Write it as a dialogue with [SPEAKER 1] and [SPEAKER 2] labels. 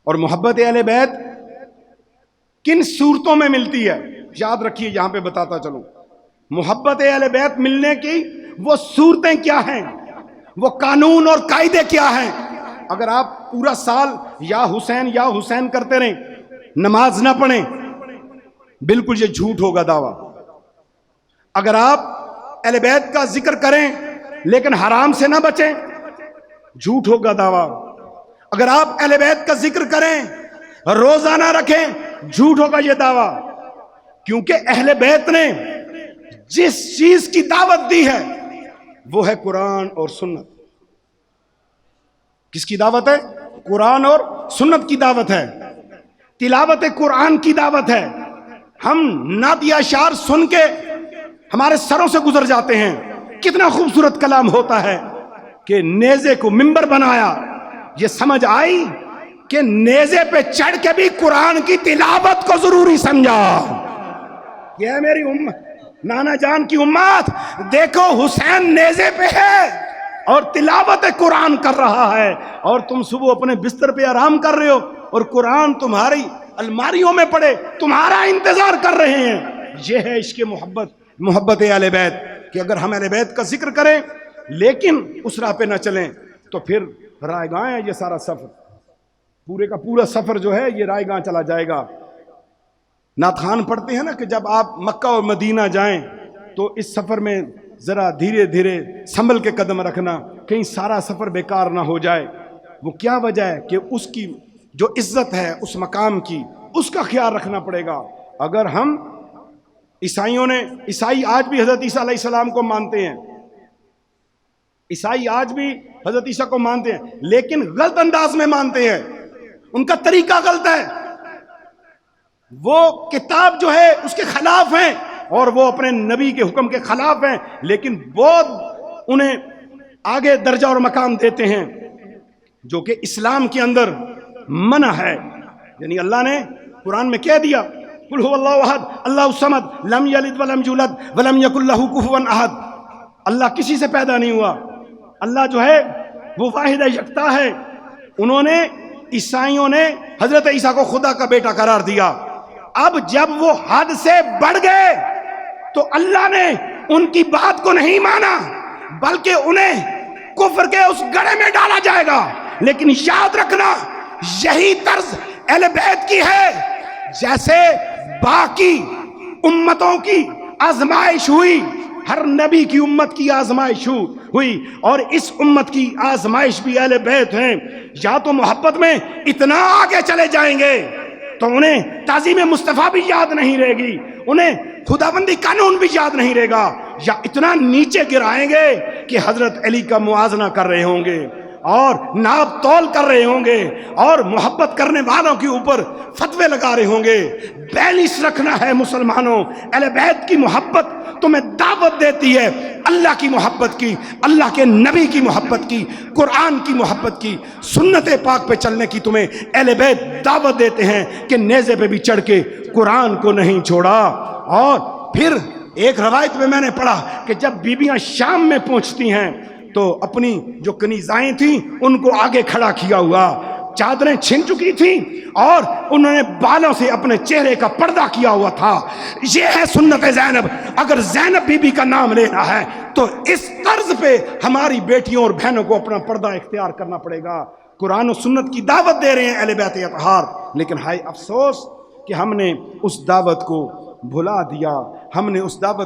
[SPEAKER 1] اور محبت اہل بیت کن صورتوں میں ملتی ہے یاد رکھیے، یہاں پہ بتاتا چلوں. محبت اہل بیت ملنے کی وہ صورتیں کیا ہیں، وہ قانون اور قاعدے کیا ہیں. اگر آپ پورا سال یا حسین کرتے رہیں، نماز نہ پڑھیں، بالکل یہ جھوٹ ہوگا دعویٰ. اگر آپ اہل بیت کا ذکر کریں لیکن حرام سے نہ بچیں، جھوٹ ہوگا دعویٰ. اگر آپ اہل بیت کا ذکر کریں، روزہ نہ رکھیں، جھوٹ ہوگا یہ دعویٰ. کیونکہ اہل بیت نے جس چیز کی دعوت دی ہے وہ ہے قرآن اور سنت. کس کی دعوت ہے؟ قرآن اور سنت کی دعوت ہے. تلاوت قرآن کی دعوت ہے. ہم نعت یا اشعار سن کے ہمارے سروں سے گزر جاتے ہیں. کتنا خوبصورت کلام ہوتا ہے کہ نیزے کو منبر بنایا. یہ سمجھ آئی کہ نیزے پہ چڑھ کے بھی قرآن کی تلاوت کو ضروری سمجھا. یہ ہے میری امت، نانا جان کی امت. دیکھو حسین نیزے پہ ہے اور تلاوت قرآن کر رہا ہے، اور تم صبح اپنے بستر پہ آرام کر رہے ہو اور قرآن تمہاری الماریوں میں پڑے تمہارا انتظار کر رہے ہیں. یہ ہے عشق محبت اہل بیت، کہ اگر ہم اہل بیت کا ذکر کریں لیکن اس راہ پہ نہ چلیں تو پھر رائے گاں ہے یہ سارا سفر. پورے کا پورا سفر جو ہے یہ رائے گاں چلا جائے گا. نعت خان پڑھتے ہیں نا کہ جب آپ مکہ اور مدینہ جائیں تو اس سفر میں ذرا دھیرے دھیرے سنبھل کے قدم رکھنا، کہیں سارا سفر بیکار نہ ہو جائے. وہ کیا وجہ ہے کہ اس کی جو عزت ہے اس مقام کی، اس کا خیال رکھنا پڑے گا. اگر ہم عیسائی آج بھی حضرت عیسیٰ علیہ السلام کو مانتے ہیں، عیسائی آج بھی حضرت عیسیٰ کو مانتے ہیں لیکن غلط انداز میں مانتے ہیں. ان کا طریقہ غلط ہے. وہ کتاب جو ہے اس کے خلاف ہیں اور وہ اپنے نبی کے حکم کے خلاف ہیں، لیکن بہت انہیں آگے درجہ اور مقام دیتے ہیں جو کہ اسلام کے اندر منع ہے. یعنی اللہ نے قرآن میں کہہ دیا قل هو اللہ احد اللہ الصمد لم یلد ولم یولد ولم یکن له کفوا احد. اللہ کسی سے پیدا نہیں ہوا، اللہ جو ہے وہ واحد یکتا ہے. انہوں نے عیسائیوں نے حضرت عیسیٰ کو خدا کا بیٹا قرار دیا. اب جب وہ حد سے بڑھ گئے تو اللہ نے ان کی بات کو نہیں مانا بلکہ انہیں کفر کے اس گڑھے میں ڈالا جائے گا. لیکن یاد رکھنا یہی طرز اہل بیت کی ہے. جیسے باقی امتوں کی آزمائش ہوئی، ہر نبی کی امت کی آزمائش ہوئی، اور اس امت کی آزمائش بھی اہل بیت ہیں. یا تو محبت میں اتنا آگے چلے جائیں گے تو انہیں تعظیم مصطفیٰ بھی یاد نہیں رہے گی، انہیں خداوندی قانون بھی یاد نہیں رہے گا، یا اتنا نیچے گرائیں گے کہ حضرت علی کا موازنہ کر رہے ہوں گے اور ناپ تول کر رہے ہوں گے اور محبت کرنے والوں کے اوپر فتوے لگا رہے ہوں گے. بیلنس رکھنا ہے مسلمانوں. اہل بیت کی محبت تمہیں دعوت دیتی ہے اللہ کی محبت کی، اللہ کے نبی کی محبت کی، قرآن کی محبت کی، سنت پاک پہ چلنے کی. تمہیں اہل بیت دعوت دیتے ہیں کہ نیزے پہ بھی چڑھ کے قرآن کو نہیں چھوڑا. اور پھر ایک روایت میں نے پڑھا کہ جب بیویاں شام میں پہنچتی ہیں تو اپنی جو کنیزائیں تھیں ان کو آگے کھڑا کیا ہوا، چادریں چھن چکی تھیں اور انہوں نے بالوں سے اپنے چہرے کا پردہ کیا ہوا تھا. یہ ہے سنت زینب. اگر زینب بی بی کا نام لینا ہے تو اس طرز پہ ہماری بیٹیوں اور بہنوں کو اپنا پردہ اختیار کرنا پڑے گا. قرآن و سنت کی دعوت دے رہے ہیں اہل بیت اطہار، لیکن ہائے افسوس کہ ہم نے اس دعوت کو بھلا دیا. ہم نے اس دعوت